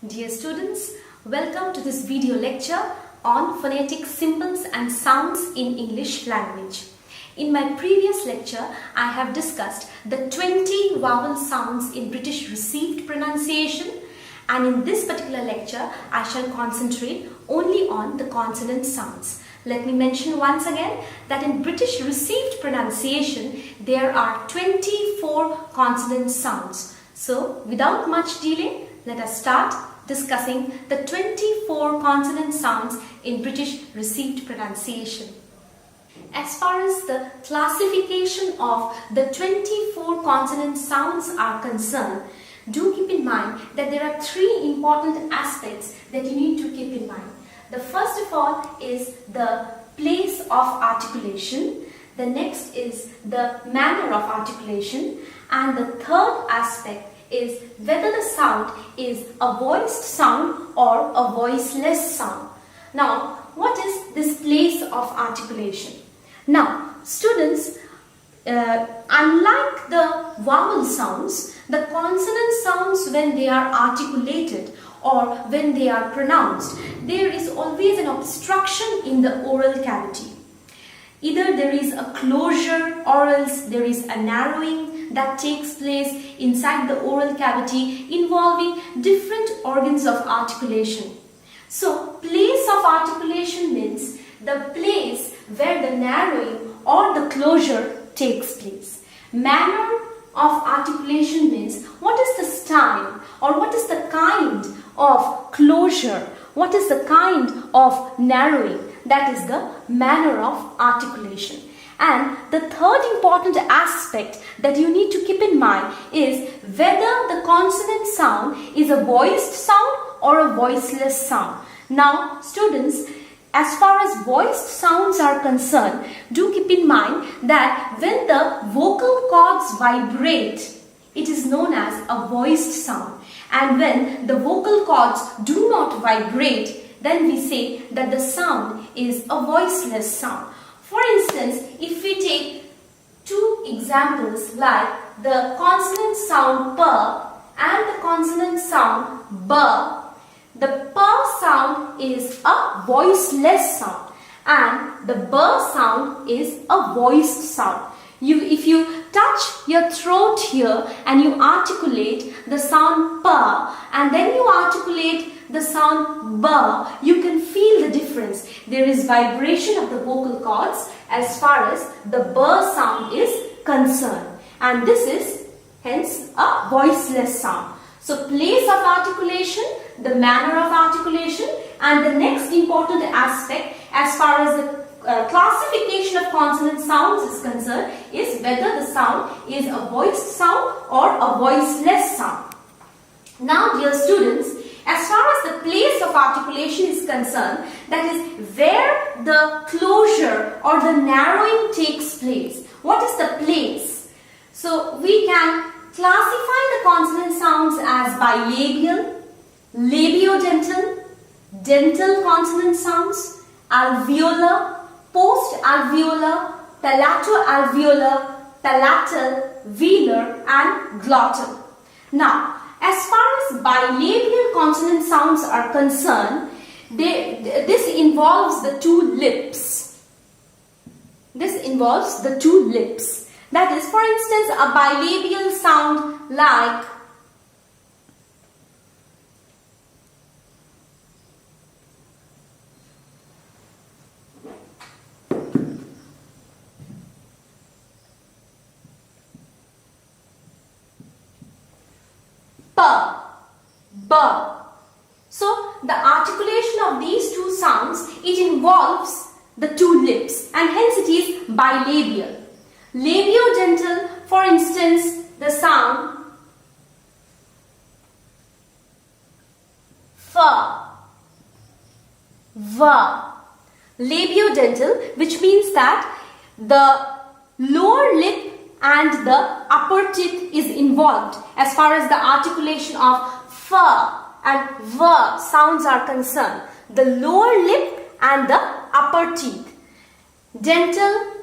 Dear students, welcome to this video lecture on phonetic symbols and sounds in English language. In my previous lecture, I have discussed the 20 vowel sounds in British received pronunciation, and in this particular lecture, I shall concentrate only on the consonant sounds. Let me mention once again that in British received pronunciation, there are 24 consonant sounds. So, without much delay, let us start discussing the 24 consonant sounds in British received pronunciation. As far as the classification of the 24 consonant sounds are concerned, do keep in mind that there are three important aspects that you need to keep in mind. The first of all is the place of articulation. The next is the manner of articulation. And the third aspect is whether the sound is a voiced sound or a voiceless sound. Now, what is this place of articulation? Now, students, unlike the vowel sounds, the consonant sounds, when they are articulated or when they are pronounced, there is always an obstruction in the oral cavity. Either there is a closure or else there is a narrowing that takes place inside the oral cavity involving different organs of articulation. So, place of articulation means the place where the narrowing or the closure takes place. Manner of articulation means what is the style or what is the kind of closure, what is the kind of narrowing. That is the manner of articulation. And the third important aspect that you need to keep in mind is whether the consonant sound is a voiced sound or a voiceless sound. Now, students, as far as voiced sounds are concerned, do keep in mind that when the vocal cords vibrate, it is known as a voiced sound. And when the vocal cords do not vibrate, then we say that the sound is a voiceless sound. For instance, if we take two examples like the consonant sound p and the consonant sound b, the p sound is a voiceless sound and the b sound is a voiced sound. If you touch your throat here and you articulate the sound p and then you articulate the sound b, you can feel the difference. There is vibration of the vocal cords as far as the b sound is concerned, and this is hence a voiceless sound. So, place of articulation, the manner of articulation, and the next important aspect as far as the classification of consonant sounds is concerned is whether the sound is a voiced sound or a voiceless sound. Now, dear students, as far as the place of articulation is concerned, that is where the closure or the narrowing takes place. What is the place? So, we can classify the consonant sounds as bilabial, labiodental, dental consonant sounds, alveolar, post-alveolar, palato-alveolar, palatal, velar, and glottal. Now, as far as bilabial consonant sounds are concerned, this involves the two lips. This involves the two lips. That is, for instance, a bilabial sound like p, b. So, the articulation of these two sounds, it involves the two lips and hence it is bilabial. Labiodental, for instance, the sound f, v. Labiodental, which means that the lower lip and the upper teeth is involved as far as the articulation of f and v sounds are concerned. The lower lip and the upper teeth. Dental,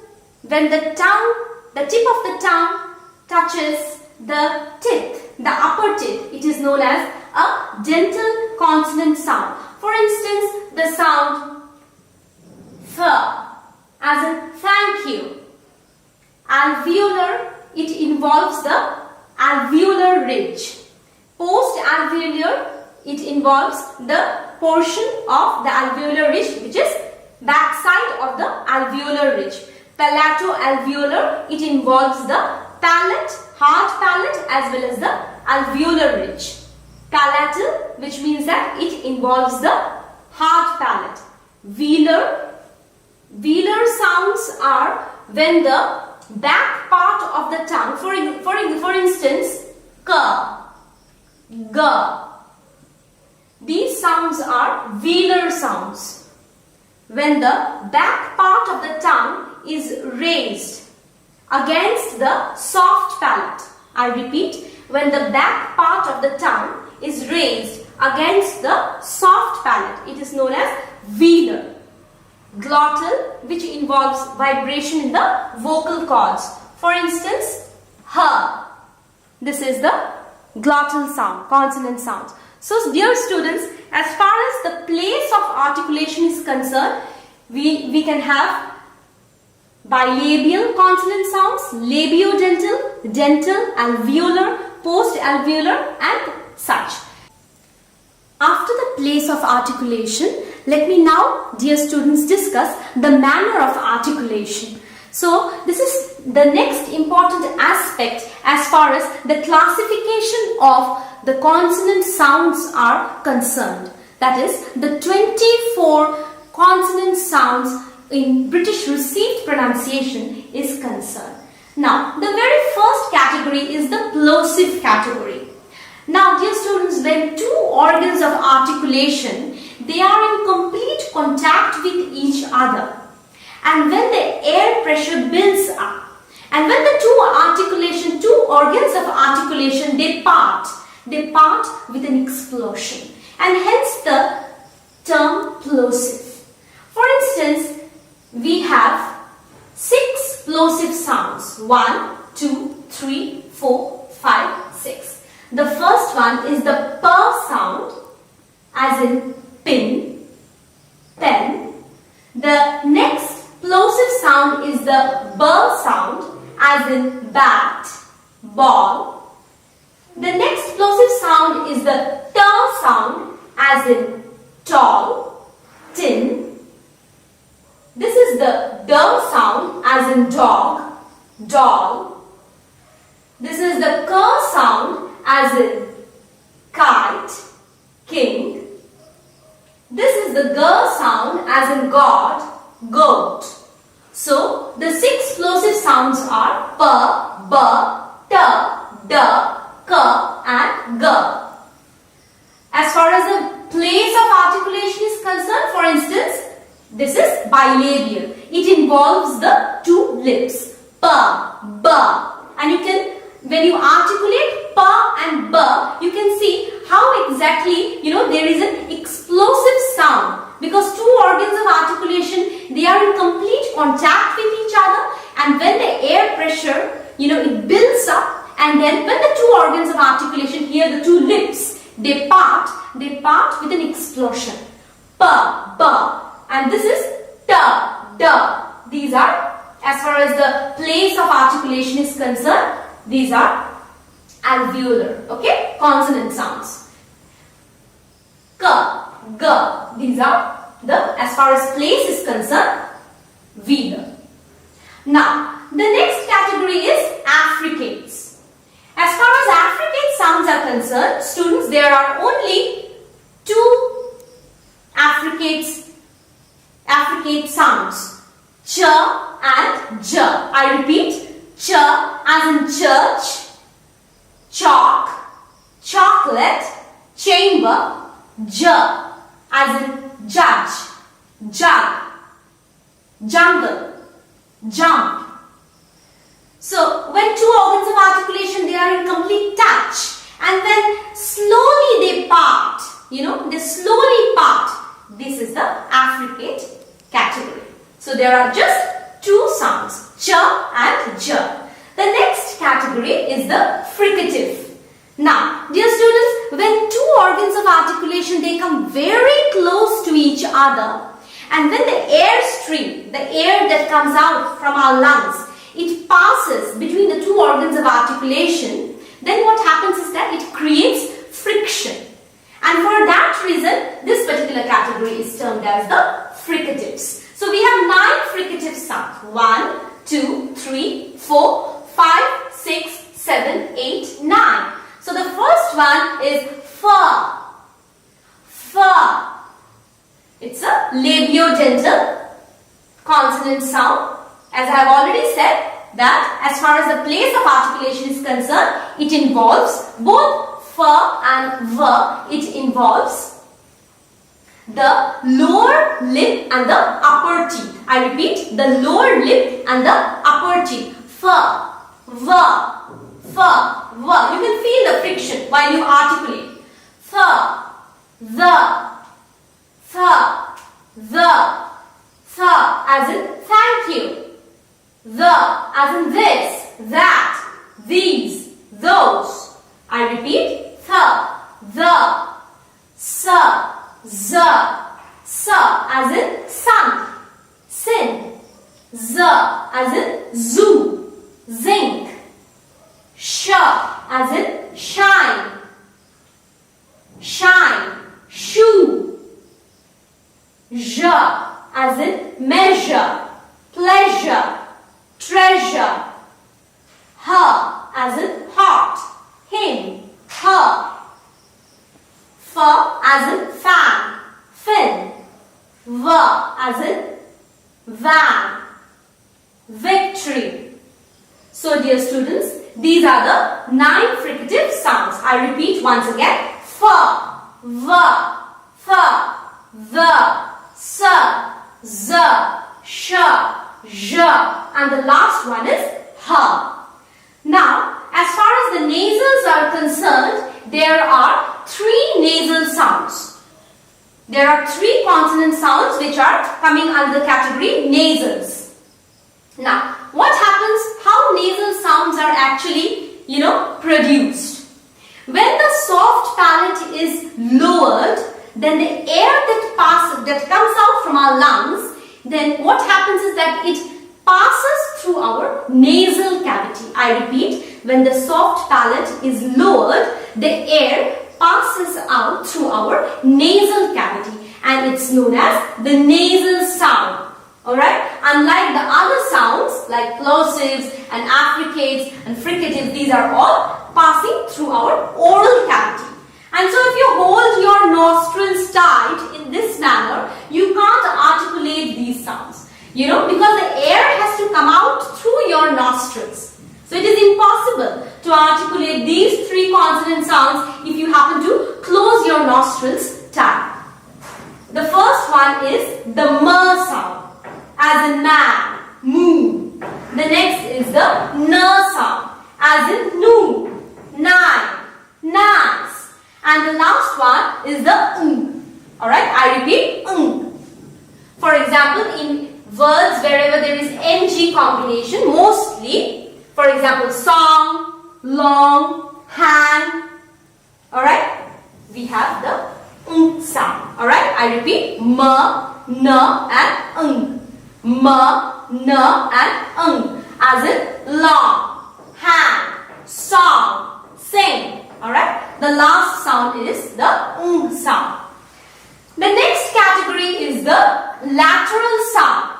when the tip of the tongue touches the teeth, the upper teeth, it is known as a dental consonant sound. For instance, the sound th, as in thank you. Alveolar, it involves the alveolar ridge. Post-alveolar, it involves the portion of the alveolar ridge which is backside of the alveolar ridge. Palato-alveolar, it involves the palate, hard palate as well as the alveolar ridge. Palatal, which means that it involves the hard palate. Velar sounds are when the back part of the tongue, for instance, k, g. These sounds are velar sounds. When the back part of the tongue is raised against the soft palate. I repeat, when the back part of the tongue is raised against the soft palate, it is known as velar. Glottal, which involves vibration in the vocal cords. For instance, h. This is the glottal sound, consonant sound. So, dear students, as far as the place of articulation is concerned, we can have bilabial consonant sounds, labiodental, dental, alveolar, post-alveolar and such. After the place of articulation, let me now, dear students, discuss the manner of articulation. So, this is the next important aspect as far as the classification of the consonant sounds are concerned. That is, the 24 consonant sounds in British received pronunciation is concerned. Now, the very first category is the plosive category. Now, dear students, when two organs of articulation, they are in complete contact with each other, and when the air pressure builds up, and when the two organs of articulation, they part with an explosion, and hence the term plosive. For instance, we have 6 plosive sounds. 1, 2, 3, 4, 5, 6. The first one is the p sound, as in pin, pen. The next plosive sound is the b sound, as in bat, ball. The next plosive sound is the t sound, as in tall, tin. This is the d sound, as in dog, doll. This is the k sound, as in kite, king. This is the g sound, as in god, goat. So, the 6 plosive sounds are p, b, t, d, k and g. As far as the place of articulation is concerned, for instance, this is bilabial. It involves the 2 lips, p, b, and you can, when you articulate p and b, you can see how exactly, there is an explosive sound, because 2 organs of articulation, they are in complete contact with each other, and when the air pressure, it builds up, and then when the 2 organs of articulation, here the 2 lips, they part with an explosion. P, b, and this is t, d. These are, as far as the place of articulation is concerned, these are alveolar, okay, consonant sounds. K, g, these are the, as far as place is concerned, velar. Now, the next category is affricates. As far as affricate sounds are concerned, students, there are only 2 affricate sounds, ch and j. I repeat, ch as in church, chalk, chocolate, chamber, j as in judge, jug, jungle, jump. So, when 2 organs of articulation, they are in complete touch, and then slowly they part, they slowly part. This is the affricate category. So, there are just 2 sounds, ch and j. The next category is the fricative. Now, dear students, when two organs of articulation, they come very close to each other, and when the air stream, the air that comes out from our lungs, it passes between the two organs of articulation, then what happens is that it creates friction. And for that reason, this particular category is termed as the fricatives. So we have 9 fricative sounds. 1, 2, 3, 4, 5, 6, 7, 8, 9. So the first one is fa. Fa. It's a labiodental consonant sound. As I have already said that as far as the place of articulation is concerned, it involves both fa and v. It involves the lower lip and the upper teeth. I repeat, the lower lip and the upper teeth. Fa, va, fa, va. You can feel the friction while you articulate. Fa, the, fa, the, fa as in thank you. The as in this, that, these, those. I repeat, the, sa, za, sa as in sun, sin, za as in zoo, zinc, sha as in shine, shine, shoe, ja as in measure, pleasure, treasure, ha as in heart, him, her, fa as in fan, fin, va as in van, victory. So dear students, these are the 9 fricative sounds. I repeat once again. Fa, va, fa, the, sa, za, sha, ja, and the last one is ha. Now, as far as the nasals are concerned, there are 3 nasal sounds. There are 3 consonant sounds which are coming under the category nasals. Now, what happens? How nasal sounds are actually, produced? When the soft palate is lowered, then the air that comes out from our lungs, then what happens is that it passes through our nasal cavity. I repeat, when the soft palate is lowered, the air passes out through our nasal cavity, and it's known as the nasal sound. Alright? Unlike the other sounds like plosives and affricates and fricatives, these are all passing through our oral cavity. And so if you hold your nostrils tight in this manner, you can't articulate these sounds. Because the air has to come out through your nostrils. So it is impossible to articulate these 3 consonant sounds if you happen to close your nostrils tight. The first one is the m sound, as in man, moon. The next is the n sound, as in noon, nine, nice. And the last one is the Alright, I repeat, For example, in words wherever there is ng combination, mostly, for example, song, long, hand, alright, we have the sound. Alright, I repeat, m, n and m, n and as in long, hand, song, sing. Alright, the last sound is the sound. The next category is the lateral sound.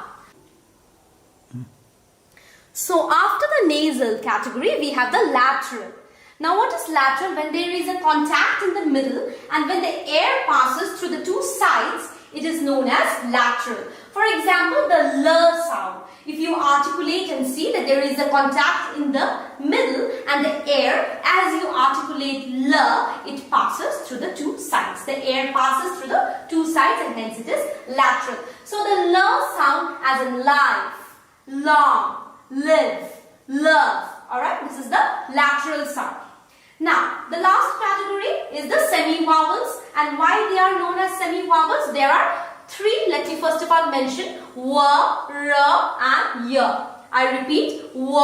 So after the nasal category, we have the lateral. Now what is lateral? When there is a contact in the middle and when the air passes through the 2 sides, it is known as lateral. For example, the L sound. If you articulate and see that there is a contact in the middle and the air, as you articulate L, it passes through the 2 sides. The air passes through the 2 sides and hence it is lateral. So the L sound as in life, long, live, love. Alright, this is the lateral sound. Now, the last category is the semi-vowels, and why they are known as semi-vowels? There are 3, let me first of all mention w, r and y. I repeat, w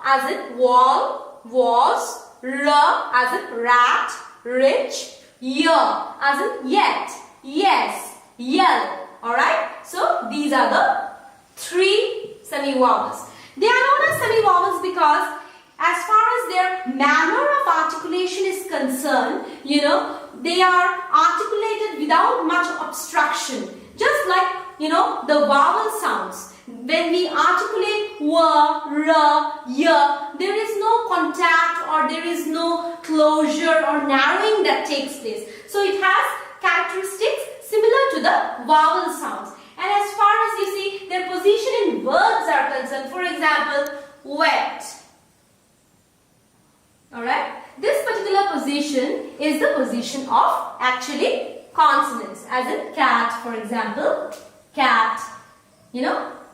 as in wall, was, R as in rat, rich, Y as in yet, yes, yell. Alright, so these are the 3 semi-vowels. They are known as semi-vowels because as far as their manner of articulation is concerned, they are articulated without much obstruction. Just like, the vowel sounds. When we articulate W, R, Y, there is no contact or there is no closure or narrowing that takes place. So it has characteristics similar to the vowel sounds. And as far as you see, their position in words are concerned. For example, wet. Alright, this particular position is the position of actually consonants, as in cat, for example, cat.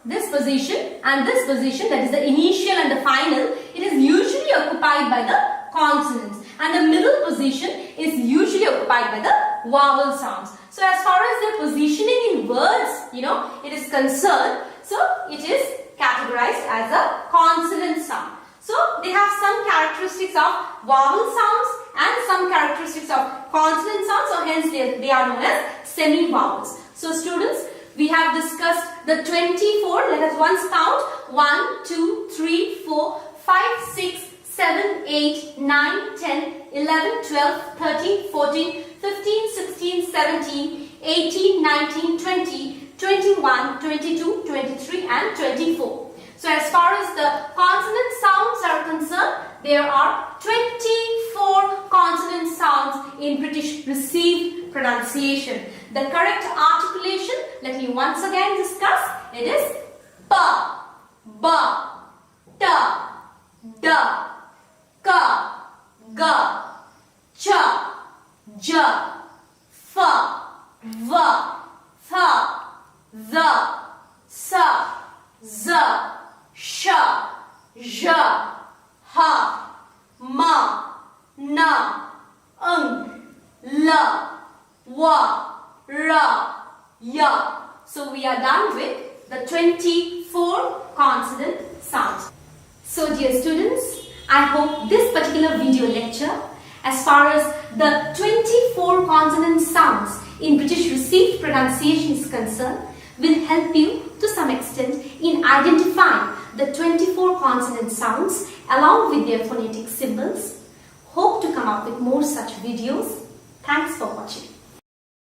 This position and this position, that is the initial and the final, it is usually occupied by the consonants, and the middle position is usually occupied by the vowel sounds. So as far as their positioning in words, it is concerned, so it is categorized as a consonant sound. So they have some characteristics of vowel sounds and some characteristics of consonant sounds, so hence they are known as semi-vowels. So students, we have discussed the 24, let us once count, 1, 2, 3, 4, 5, 6, 7, 8, 9, 10, 11, 12, 13, 14, 15, 16, 17, 18, 19, 20, 21, 22, 23 and 24. So as far as the consonant sounds are concerned, there are 24 consonant sounds in British received pronunciation. The correct articulation, let me once again discuss, it is P, B, T, D, K, G, Ch, J, F, V, Th, Z, S, Z, Sh, J, H, M, N, Ng, L, W, R, Y. So we are done with the 24 consonant sounds. So dear students, I hope this particular video lecture, as far as the 24 consonant sounds in British received pronunciation is concerned, will help you to some extent in identifying the 24 consonant sounds along with their phonetic symbols. Hope to come up with more such videos. Thanks for watching.